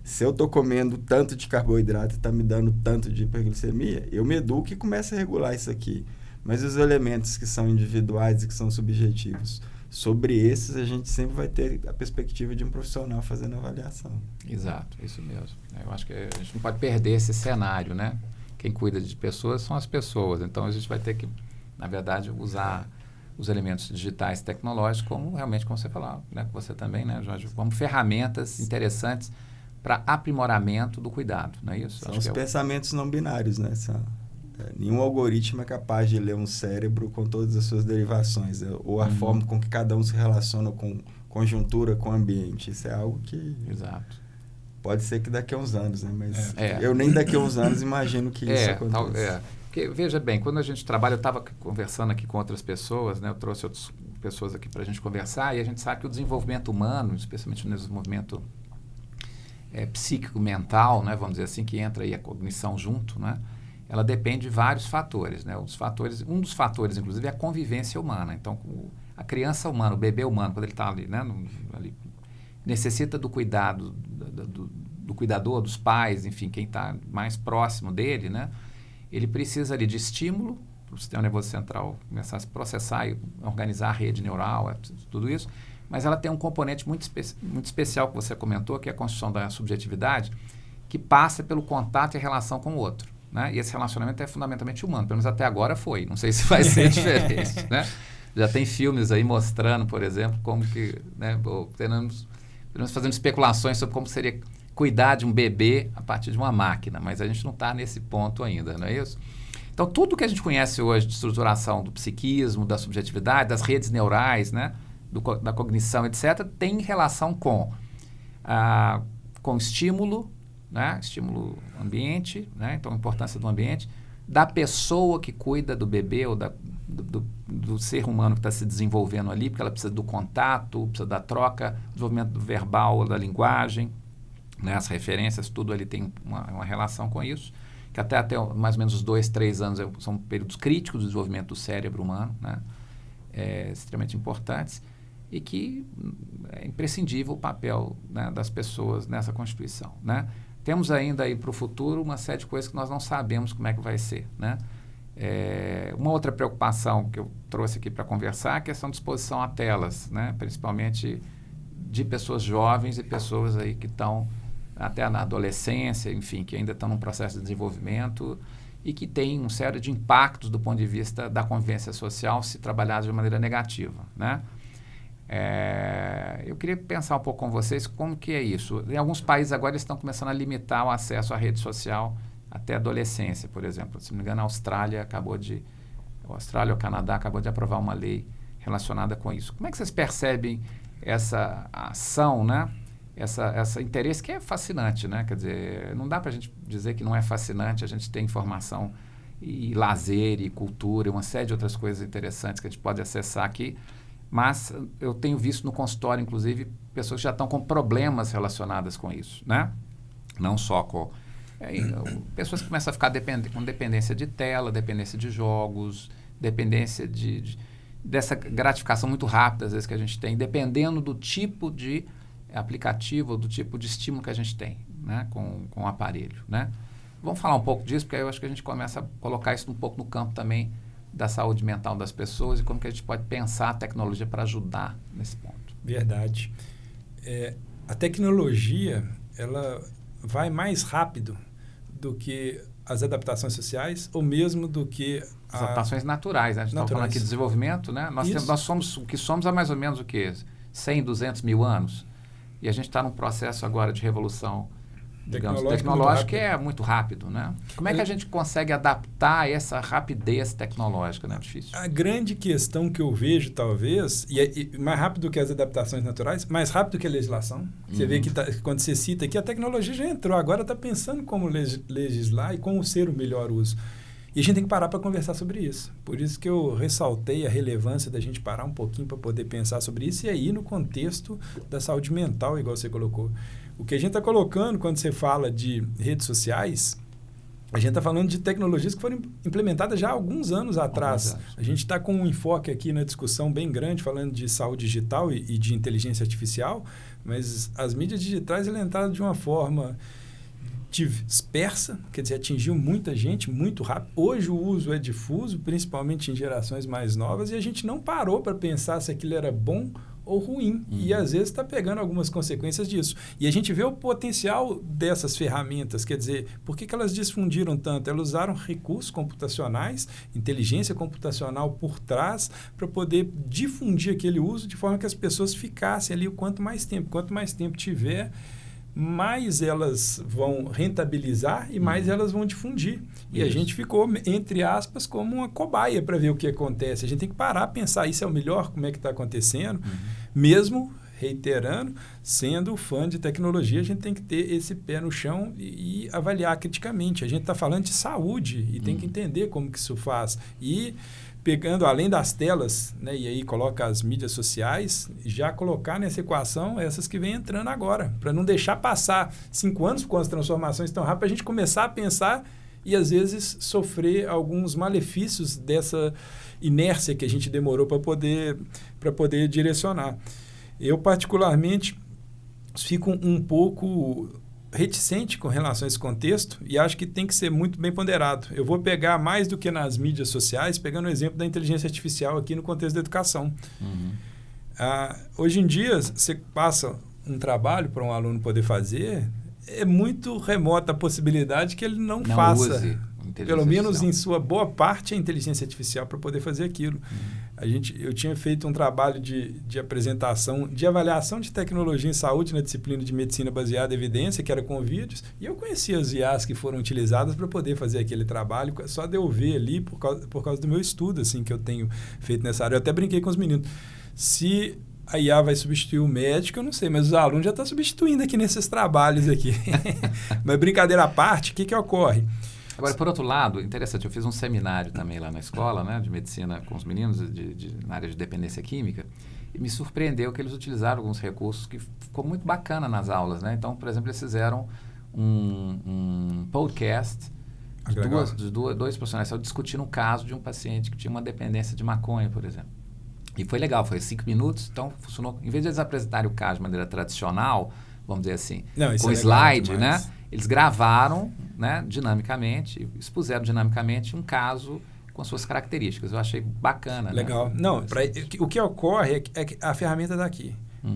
C: se eu estou comendo tanto de carboidrato e está me dando tanto de hiperglicemia, eu me educo e começo a regular isso aqui. Mas os elementos que são individuais e que são subjetivos, sobre esses a gente sempre vai ter a perspectiva de um profissional fazendo avaliação.
A: Exato, isso mesmo. Eu acho que a gente não pode perder esse cenário, né? Quem cuida de pessoas são as pessoas. Então, a gente vai ter que, na verdade, usar os elementos digitais tecnológicos como realmente, como você falou, né? Você também, né, Jorge? Como ferramentas interessantes para aprimoramento do cuidado, não é isso?
C: São os pensamentos não binários, né? Nenhum algoritmo é capaz de ler um cérebro com todas as suas derivações, ou a forma com que cada um se relaciona com conjuntura, com ambiente. Isso é algo que...
A: Exato.
C: Pode ser que daqui a uns anos, né? Mas eu nem daqui a uns anos imagino que isso aconteça.
A: Porque, veja bem, quando a gente trabalha, eu estava conversando aqui com outras pessoas, né? Eu trouxe outras pessoas aqui para a gente conversar, e a gente sabe que o desenvolvimento humano, especialmente no desenvolvimento psíquico, mental, né? Vamos dizer assim, que entra aí a cognição junto, né? Ela depende de vários fatores, né? Um dos fatores, inclusive, é a convivência humana. Então, a criança humana, o bebê humano, quando ele está ali, né? Necessita do cuidado do cuidador, dos pais, enfim, quem está mais próximo dele, né? Ele precisa ali de estímulo para o sistema nervoso central começar a se processar e organizar a rede neural, tudo isso. Mas ela tem um componente muito especial que você comentou, que é a construção da subjetividade, que passa pelo contato e relação com o outro, né? E esse relacionamento é fundamentalmente humano, pelo menos até agora foi. Não sei se vai ser diferente, né? Já tem filmes aí mostrando, por exemplo, como que, né, fazendo especulações sobre como seria cuidar de um bebê a partir de uma máquina, mas a gente não está nesse ponto ainda, não é isso? Então, tudo que a gente conhece hoje de estruturação do psiquismo, da subjetividade, das redes neurais, né, da cognição, etc., tem relação com estímulo, né, estímulo ambiente, né, então a importância do ambiente, da pessoa que cuida do bebê ou do ser humano que está se desenvolvendo ali, porque ela precisa do contato, precisa da troca, desenvolvimento do verbal, da linguagem, né, as referências, tudo ali tem uma relação com isso, que até mais ou menos os 2, 3 anos são períodos críticos do desenvolvimento do cérebro humano, né, extremamente importantes, e que é imprescindível o papel, né, das pessoas nessa constituição, né. Temos ainda aí para o futuro uma série de coisas que nós não sabemos como é que vai ser, né. Uma outra preocupação que eu trouxe aqui para conversar é a questão de exposição a telas, né, principalmente de pessoas jovens e pessoas aí que estão até na adolescência, enfim, que ainda estão num processo de desenvolvimento e que tem uma série de impactos do ponto de vista da convivência social se trabalhar de maneira negativa, né? Eu queria pensar um pouco com vocês como que é isso. Em alguns países agora eles estão começando a limitar o acesso à rede social até a adolescência, por exemplo. Se não me engano, a Austrália ou o Canadá acabou de aprovar uma lei relacionada com isso. Como é que vocês percebem essa ação, né? Esse interesse que é fascinante, né? Quer dizer, não dá para a gente dizer que não é fascinante, a gente tem informação e lazer e cultura e uma série de outras coisas interessantes que a gente pode acessar aqui, mas eu tenho visto no consultório, inclusive, pessoas que já estão com problemas relacionados com isso, né? Não só com... pessoas que começam a ficar com dependência de tela, dependência de jogos, dependência dessa gratificação muito rápida, às vezes, que a gente tem, dependendo do tipo de aplicativo, do tipo de estímulo que a gente tem, né, com o aparelho, né? Vamos falar um pouco disso, porque aí eu acho que a gente começa a colocar isso um pouco no campo também da saúde mental das pessoas e como que a gente pode pensar a tecnologia para ajudar nesse ponto.
B: Verdade. A tecnologia, ela vai mais rápido do que as adaptações sociais ou mesmo do que
A: as adaptações naturais, né? A gente está falando aqui de desenvolvimento, né? Nós somos o que somos há mais ou menos o quê? 100, 200 mil anos. E a gente está num processo agora de revolução, digamos, tecnológica que é muito rápido, né? Como é que a gente consegue adaptar essa rapidez tecnológica, né? Difícil.
B: A grande questão que eu vejo, talvez, e mais rápido que as adaptações naturais, mais rápido que a legislação. Você vê que quando você cita aqui, a tecnologia já entrou, agora está pensando como legislar e como ser o melhor uso. E a gente tem que parar para conversar sobre isso. Por isso que eu ressaltei a relevância da gente parar um pouquinho para poder pensar sobre isso e aí no contexto da saúde mental, igual você colocou. O que a gente está colocando quando você fala de redes sociais, a gente está falando de tecnologias que foram implementadas já há alguns anos atrás. A gente está com um enfoque aqui na discussão bem grande, falando de saúde digital e de inteligência artificial, mas as mídias digitais entraram de uma forma dispersa, quer dizer, atingiu muita gente muito rápido. Hoje o uso é difuso, principalmente em gerações mais novas, e a gente não parou para pensar se aquilo era bom ou ruim. E às vezes está pegando algumas consequências disso. E a gente vê o potencial dessas ferramentas, quer dizer, por que elas difundiram tanto? Elas usaram recursos computacionais, inteligência computacional por trás, para poder difundir aquele uso de forma que as pessoas ficassem ali o quanto mais tempo. Quanto mais tempo tiver, mais elas vão rentabilizar e mais elas vão difundir. E a gente ficou, entre aspas, como uma cobaia para ver o que acontece. A gente tem que parar, pensar, isso é o melhor, como é que está acontecendo. Mesmo, reiterando, sendo fã de tecnologia, a gente tem que ter esse pé no chão e avaliar criticamente. A gente está falando de saúde e tem que entender como que isso faz. E pegando, além das telas, né, e aí coloca as mídias sociais, já colocar nessa equação essas que vêm entrando agora, para não deixar passar 5 anos com as transformações tão rápidas, para a gente começar a pensar e, às vezes, sofrer alguns malefícios dessa inércia que a gente demorou para poder direcionar. Eu, particularmente, fico um pouco reticente com relação a esse contexto e acho que tem que ser muito bem ponderado. Eu vou pegar mais do que nas mídias sociais, pegando o exemplo da inteligência artificial aqui no contexto da educação. Hoje em dia, você passa um trabalho para um aluno poder fazer, é muito remota a possibilidade que ele não faça.
A: Use
B: pelo menos em sua boa parte, a inteligência artificial para poder fazer aquilo. Eu tinha feito um trabalho de apresentação, de avaliação de tecnologia em saúde na disciplina de medicina baseada em evidência, que era com vídeos, e eu conhecia as IAs que foram utilizadas para poder fazer aquele trabalho, só de eu ver ali, por causa do meu estudo assim, que eu tenho feito nessa área. Eu até brinquei com os meninos. Se a IA vai substituir o médico, eu não sei, mas os alunos já estão substituindo aqui nesses trabalhos aqui. Mas brincadeira à parte, o que ocorre?
A: Agora, por outro lado, interessante, eu fiz um seminário também lá na escola, né, de medicina com os meninos na área de dependência química, e me surpreendeu que eles utilizaram alguns recursos que ficou muito bacana nas aulas, né? Então, por exemplo, eles fizeram um podcast de dois profissionais discutindo um caso de um paciente que tinha uma dependência de maconha, por exemplo. E foi legal, foi 5 minutos, então funcionou. Em vez de eles apresentarem o caso de maneira tradicional, vamos dizer assim, com slide, né? Eles gravaram, né, dinamicamente, expuseram dinamicamente um caso com suas características. Eu achei bacana.
B: Legal.
A: Né?
B: Não, o que ocorre é que a ferramenta está aqui.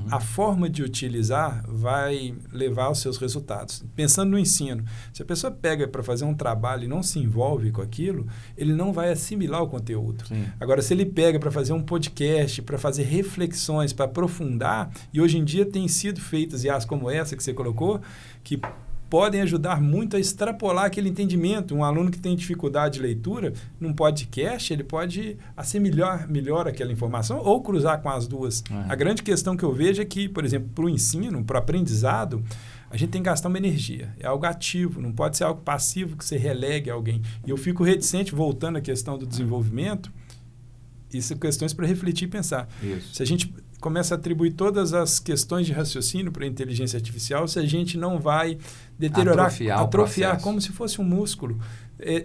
B: A forma de utilizar vai levar aos seus resultados. Pensando no ensino, se a pessoa pega para fazer um trabalho e não se envolve com aquilo, ele não vai assimilar o conteúdo. Sim. Agora, se ele pega para fazer um podcast, para fazer reflexões, para aprofundar, e hoje em dia tem sido feitas IAs como essa que você colocou, que podem ajudar muito a extrapolar aquele entendimento. Um aluno que tem dificuldade de leitura, num podcast, ele pode assimilar melhor aquela informação ou cruzar com as duas. A grande questão que eu vejo é que, por exemplo, para o ensino, para o aprendizado, a gente tem que gastar uma energia. É algo ativo, não pode ser algo passivo que você relegue alguém. E eu fico reticente, voltando à questão do desenvolvimento, isso são questões para refletir e pensar. Isso. Se a gente começa a atribuir todas as questões de raciocínio para a inteligência artificial, se a gente não vai deteriorar, atrofiar como se fosse um músculo,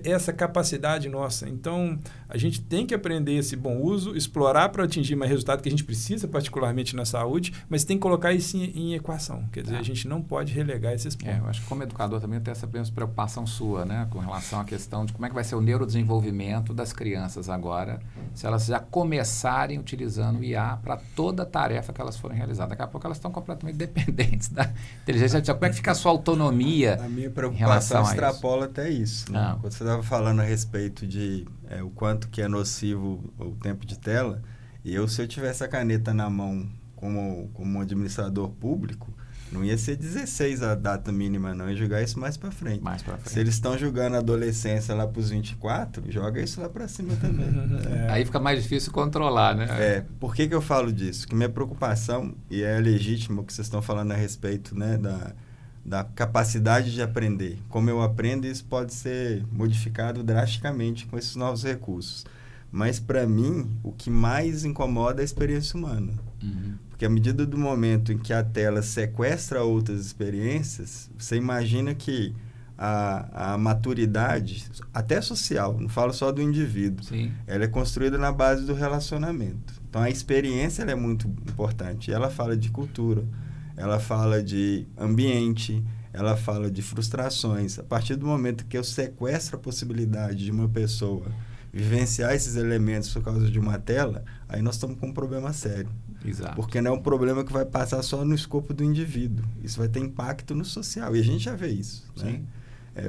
B: essa capacidade nossa. Então, a gente tem que aprender esse bom uso, explorar para atingir mais resultado que a gente precisa, particularmente na saúde, mas tem que colocar isso em equação. Quer dizer, a gente não pode relegar esses pontos.
A: Eu acho que como educador também tem essa preocupação sua, né, com relação à questão de como é que vai ser o neurodesenvolvimento das crianças agora, se elas já começarem utilizando o IA para toda a tarefa que elas forem realizadas. Daqui a pouco elas estão completamente dependentes da inteligência artificial. Como é que fica a sua autonomia?
C: A minha preocupação extrapola até isso. Né? Quando você estava falando a respeito de o quanto que é nocivo o tempo de tela, se eu tivesse a caneta na mão como um administrador público, não ia ser 16 a data mínima, não. Ia jogar isso mais para frente. Se eles estão jogando a adolescência lá para os 24, joga isso lá para cima também.
A: Aí fica mais difícil controlar, né?
C: Por que eu falo disso? Que minha preocupação, e é legítimo o que vocês estão falando a respeito, né, da capacidade de aprender. Como eu aprendo, isso pode ser modificado drasticamente com esses novos recursos. Mas, para mim, o que mais incomoda é a experiência humana. Porque à medida do momento em que a tela sequestra outras experiências, você imagina que a maturidade, até social, não falo só do indivíduo, ela é construída na base do relacionamento. Então, a experiência ela é muito importante. Ela fala de cultura, ela fala de ambiente, ela fala de frustrações. A partir do momento que eu sequestro a possibilidade de uma pessoa vivenciar esses elementos por causa de uma tela, aí nós estamos com um problema sério.
A: Exato.
C: Porque não é um problema que vai passar só no escopo do indivíduo. Isso vai ter impacto no social. E a gente já vê isso. Né?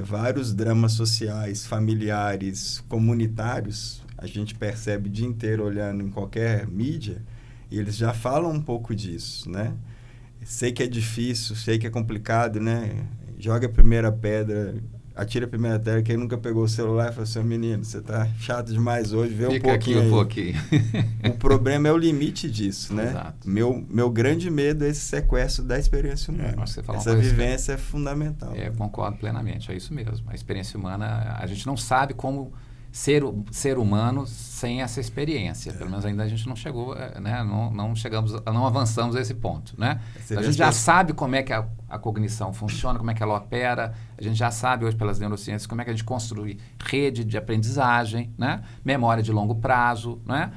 C: Vários dramas sociais, familiares, comunitários, a gente percebe o dia inteiro olhando em qualquer mídia, e eles já falam um pouco disso, né? Sei que é difícil, sei que é complicado, né? Joga a primeira pedra, atira a primeira pedra. Quem nunca pegou o celular e falou assim, menino, você tá chato demais hoje, vê um pouquinho
A: aqui um pouquinho.
C: O problema é o limite disso, né?
A: Exato.
C: Meu grande medo é esse sequestro da experiência humana. Essa vivência é fundamental.
A: Concordo plenamente, é isso mesmo. A experiência humana, a gente não sabe como ser humano sem essa experiência. Pelo menos ainda a gente não chegou, né? Não avançamos a esse ponto, né? A gente já sabe como é que a cognição funciona, como é que ela opera. A gente já sabe hoje pelas neurociências como é que a gente construi rede de aprendizagem, né? Memória de longo prazo, né?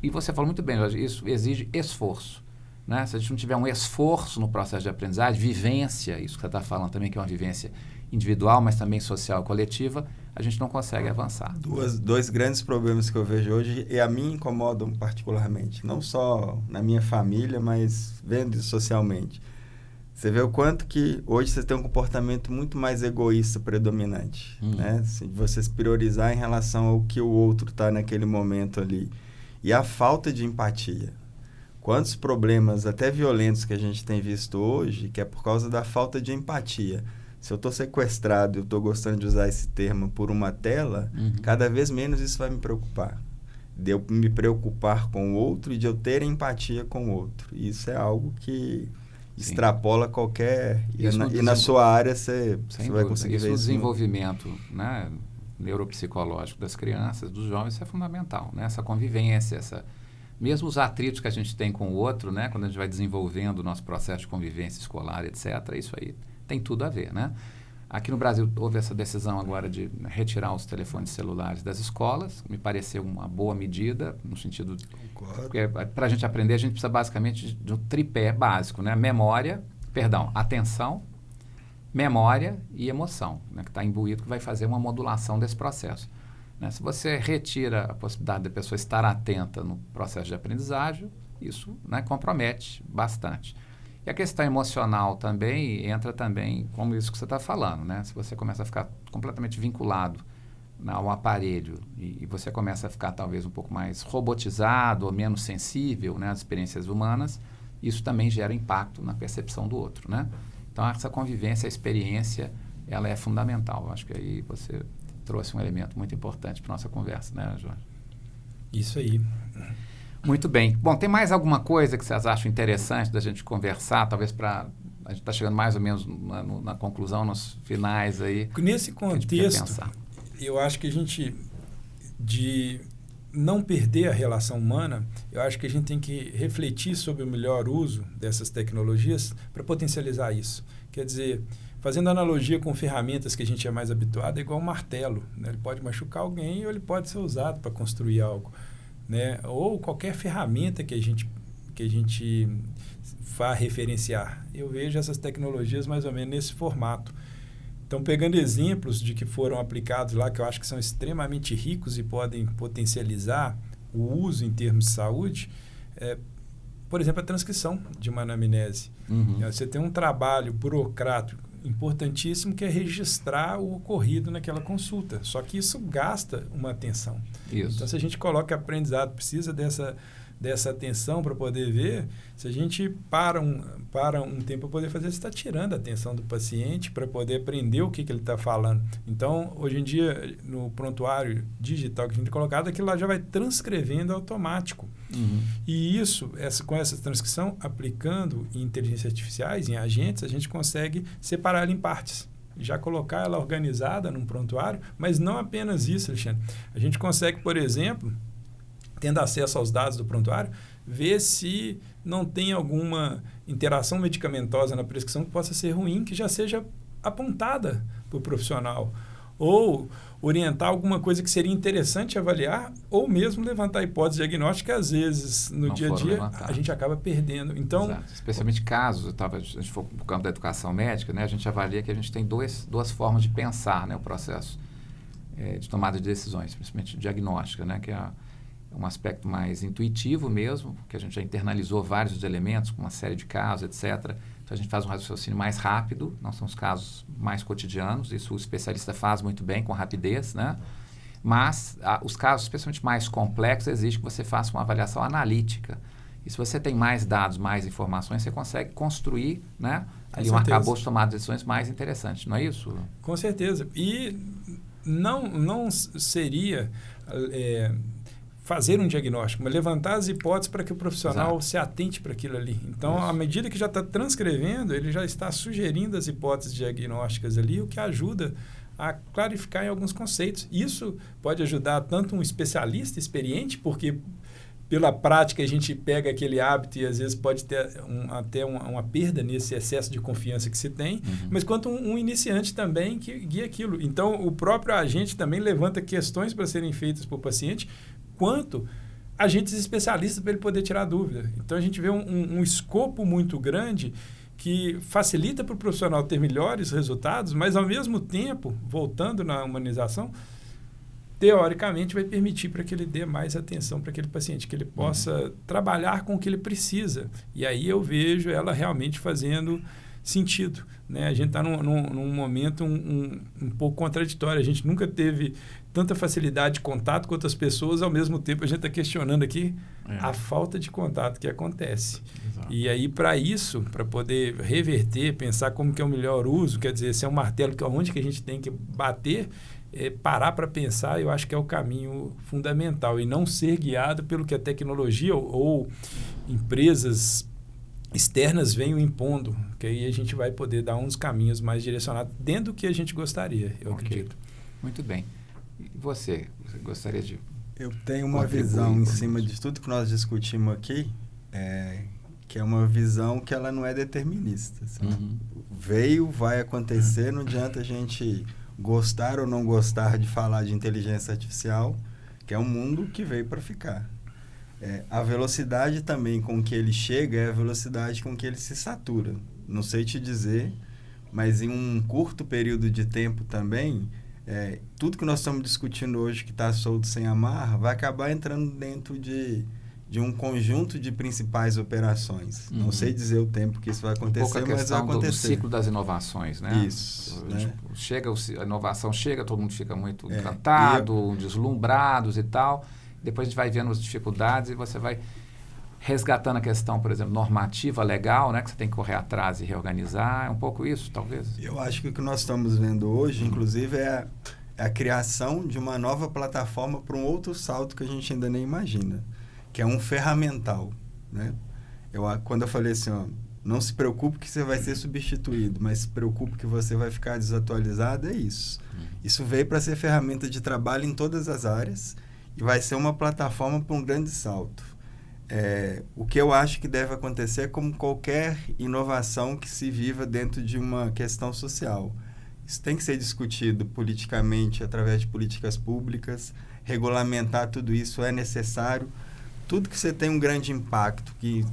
A: E você falou muito bem, Jorge, isso exige esforço. Né? Se a gente não tiver um esforço no processo de aprendizagem, vivência, isso que você está falando também, que é uma vivência individual, mas também social e coletiva, a gente não consegue avançar.
C: Dois grandes problemas que eu vejo hoje, e a mim incomodam particularmente, não só na minha família, mas vendo socialmente. Você vê o quanto que hoje você tem um comportamento muito mais egoísta predominante, né? Se você se priorizar em relação ao que o outro está naquele momento ali. E a falta de empatia. Quantos problemas, até violentos, que a gente tem visto hoje, que é por causa da falta de empatia. Se eu estou sequestrado, eu estou gostando de usar esse termo por uma tela, cada vez menos isso vai me preocupar. De eu me preocupar com o outro e de eu ter empatia com o outro. Isso é algo que extrapola qualquer... E na sua área você vai conseguir ver isso.
A: O desenvolvimento, né, neuropsicológico das crianças, dos jovens, isso é fundamental. Né? Essa convivência, mesmo os atritos que a gente tem com o outro, né, quando a gente vai desenvolvendo o nosso processo de convivência escolar, etc., isso aí tem tudo a ver, né? Aqui no Brasil houve essa decisão agora de retirar os telefones celulares das escolas, me pareceu uma boa medida, no sentido... Porque para a gente aprender, a gente precisa basicamente de um tripé básico, né? Atenção, memória e emoção, né? Que está imbuído, que vai fazer uma modulação desse processo. Né? Se você retira a possibilidade da pessoa estar atenta no processo de aprendizagem, isso, né, compromete bastante. E a questão emocional também entra também como isso que você está falando, né? Se você começa a ficar completamente vinculado ao aparelho e você começa a ficar talvez um pouco mais robotizado ou menos sensível, né, às experiências humanas, isso também gera impacto na percepção do outro, né? Então, essa convivência, a experiência, ela é fundamental. Eu acho que aí você trouxe um elemento muito importante para a nossa conversa, né, Jorge?
B: Isso aí.
A: Muito bem. Bom, tem mais alguma coisa que vocês acham interessante da gente conversar, talvez para... A gente está chegando mais ou menos na conclusão, nos finais aí.
B: Nesse contexto, eu acho que a gente, de não perder a relação humana, eu acho que a gente tem que refletir sobre o melhor uso dessas tecnologias para potencializar isso. Quer dizer, fazendo analogia com ferramentas que a gente é mais habituado, é igual um martelo, né? Ele pode machucar alguém ou ele pode ser usado para construir algo. Né? Ou qualquer ferramenta que a gente vá referenciar. Eu vejo essas tecnologias mais ou menos nesse formato. Então, pegando exemplos de que foram aplicados lá, que eu acho que são extremamente ricos e podem potencializar o uso em termos de saúde, por exemplo, a transcrição de uma anamnese. Você tem um trabalho burocrático importantíssimo, que é registrar o ocorrido naquela consulta. Só que isso gasta uma atenção.
A: Isso.
B: Então, se a gente coloca aprendizado, precisa dessa atenção para poder ver, se a gente para um tempo para poder fazer, você está tirando a atenção do paciente para poder aprender o que ele está falando. Então, hoje em dia, no prontuário digital que a gente tem colocado, aquilo lá já vai transcrevendo automático. E isso, com essa transcrição, aplicando em inteligências artificiais, em agentes, a gente consegue separar ela em partes. Já colocar ela organizada num prontuário, mas não apenas isso, Alexandre. A gente consegue, por exemplo, tendo acesso aos dados do prontuário, ver se não tem alguma interação medicamentosa na prescrição que possa ser ruim, que já seja apontada para o profissional. ou orientar alguma coisa que seria interessante avaliar, ou mesmo levantar hipóteses diagnósticas que, às vezes, no dia a dia, a gente acaba perdendo. Então,
A: exato. Especialmente casos, a gente for para o campo da educação médica, né, a gente avalia que a gente tem duas formas de pensar, né, o processo de tomada de decisões, principalmente diagnóstica, né, que é um aspecto mais intuitivo mesmo, que a gente já internalizou vários dos elementos, com uma série de casos, etc. Então, a gente faz um raciocínio mais rápido, não são os casos mais cotidianos, isso o especialista faz muito bem, com rapidez, né? Mas os casos, especialmente mais complexos, exige que você faça uma avaliação analítica. E se você tem mais dados, mais informações, você consegue construir, né, ali um arcabouço de tomada de decisões mais interessante, não é isso?
B: Com certeza. E não seria fazer um diagnóstico, mas levantar as hipóteses para que o profissional
A: exato.
B: Se atente para aquilo ali. Então,
A: isso.
B: à medida que já está transcrevendo, ele já está sugerindo as hipóteses diagnósticas ali, o que ajuda a clarificar em alguns conceitos. Isso pode ajudar tanto um especialista experiente, porque pela prática a gente pega aquele hábito e às vezes pode ter até uma perda nesse excesso de confiança que se tem, mas quanto um iniciante também que guia aquilo. Então, o próprio agente também levanta questões para serem feitas por paciente, quanto agentes especialistas para ele poder tirar dúvida. Então, a gente vê um escopo muito grande que facilita para o profissional ter melhores resultados, mas, ao mesmo tempo, voltando na humanização, teoricamente vai permitir para que ele dê mais atenção para aquele paciente, que ele possa trabalhar com o que ele precisa. E aí eu vejo ela realmente fazendo sentido, né? A gente está num momento um pouco contraditório. A gente nunca teve tanta facilidade de contato com outras pessoas, ao mesmo tempo a gente está questionando aqui a falta de contato que acontece. Exato. E aí, para isso, para poder reverter, pensar como que é o melhor uso, quer dizer, se é um martelo, onde que a gente tem que bater, parar para pensar, eu acho que é o caminho fundamental, e não ser guiado pelo que a tecnologia ou empresas externas venham impondo, que aí a gente vai poder dar uns caminhos mais direcionados dentro do que a gente gostaria, eu acredito.
A: Muito bem. E você gostaria de...
C: Eu tenho uma visão em cima de tudo que nós discutimos aqui, que é uma visão que ela não é determinista. Veio, vai acontecer, não adianta a gente gostar ou não gostar de falar de inteligência artificial, que é um mundo que veio para ficar. A velocidade também com que ele chega é a velocidade com que ele se satura. Não sei te dizer, mas em um curto período de tempo também, tudo que nós estamos discutindo hoje que está solto sem amarra, vai acabar entrando dentro de um conjunto de principais operações. Não sei dizer o tempo que isso vai acontecer, mas vai acontecer.
A: Do ciclo das inovações, né?
C: Isso.
A: A inovação chega, todo mundo fica muito encantado, deslumbrados e tal. Depois a gente vai vendo as dificuldades e você vai resgatando a questão, por exemplo, normativa, legal, né? Que você tem que correr atrás e reorganizar. É um pouco isso, talvez?
C: Eu acho que o que nós estamos vendo hoje, inclusive, é a criação de uma nova plataforma para um outro salto que a gente ainda nem imagina, que é um ferramental, né? Quando eu falei assim, não se preocupe que você vai ser substituído, mas se preocupe que você vai ficar desatualizado, é isso. Isso veio para ser ferramenta de trabalho em todas as áreas e vai ser uma plataforma para um grande salto. O que eu acho que deve acontecer é como qualquer inovação que se viva dentro de uma questão social. Isso tem que ser discutido politicamente, através de políticas públicas, regulamentar tudo isso é necessário. Tudo que você tem um grande impacto, que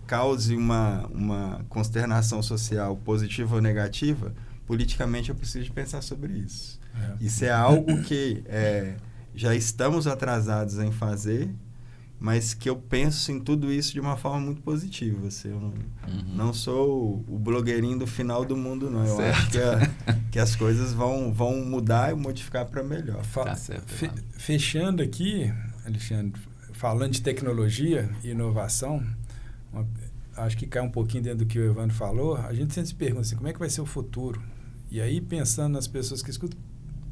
C: cause uma consternação social positiva ou negativa, politicamente eu preciso pensar sobre isso. Isso é algo que já estamos atrasados em fazer, mas que eu penso em tudo isso de uma forma muito positiva. Assim, eu não sou o blogueirinho do final do mundo, não. Eu acho que as coisas vão mudar e modificar para melhor.
B: Fechando aqui, Alexandre, falando de tecnologia e inovação, acho que cai um pouquinho dentro do que o Evandro falou, a gente sempre se pergunta assim, como é que vai ser o futuro? E aí, pensando nas pessoas que escutam,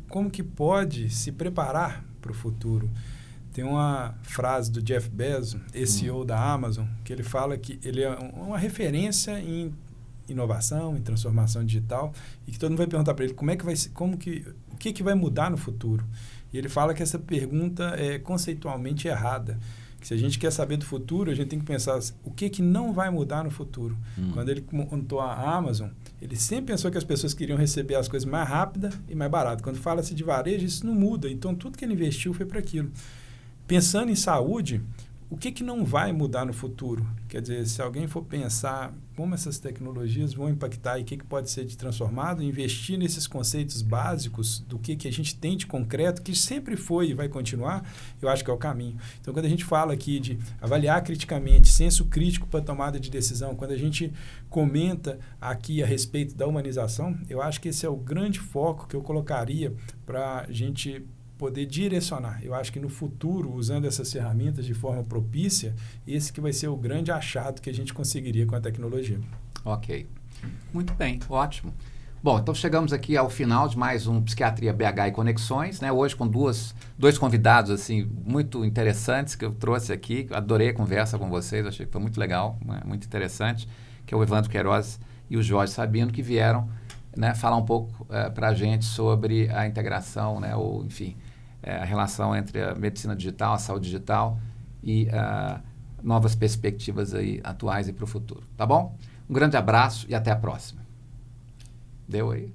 B: como que pode se preparar para o futuro? Tem uma frase do Jeff Bezos, CEO da Amazon, que ele fala que ele é uma referência em inovação, em transformação digital, e que todo mundo vai perguntar para ele o que vai mudar no futuro. E ele fala que essa pergunta é conceitualmente errada, que se a gente quer saber do futuro, a gente tem que pensar o que não vai mudar no futuro. Quando ele montou a Amazon, ele sempre pensou que as pessoas queriam receber as coisas mais rápida e mais barato. Quando fala-se de varejo, isso não muda. Então, tudo que ele investiu foi para aquilo. Pensando em saúde, o que não vai mudar no futuro? Quer dizer, se alguém for pensar como essas tecnologias vão impactar e o que pode ser de transformado, investir nesses conceitos básicos do que a gente tem de concreto, que sempre foi e vai continuar, eu acho que é o caminho. Então, quando a gente fala aqui de avaliar criticamente, senso crítico para tomada de decisão, quando a gente comenta aqui a respeito da humanização, eu acho que esse é o grande foco que eu colocaria para a gente poder direcionar. Eu acho que no futuro, usando essas ferramentas de forma propícia, esse que vai ser o grande achado que a gente conseguiria com a tecnologia.
A: Ok. Muito bem, ótimo. Bom, então chegamos aqui ao final de mais um Psiquiatria BH e Conexões, né? Hoje com dois convidados assim, muito interessantes que eu trouxe aqui. Adorei a conversa com vocês, achei que foi muito legal, né? Muito interessante, que é o Evandro Queiroz e o Jorge Sabino, que vieram, né, falar um pouco para a gente sobre a integração, né, ou enfim, a relação entre a medicina digital, a saúde digital e novas perspectivas aí atuais e para o futuro. Tá bom? Um grande abraço e até a próxima. Deu aí.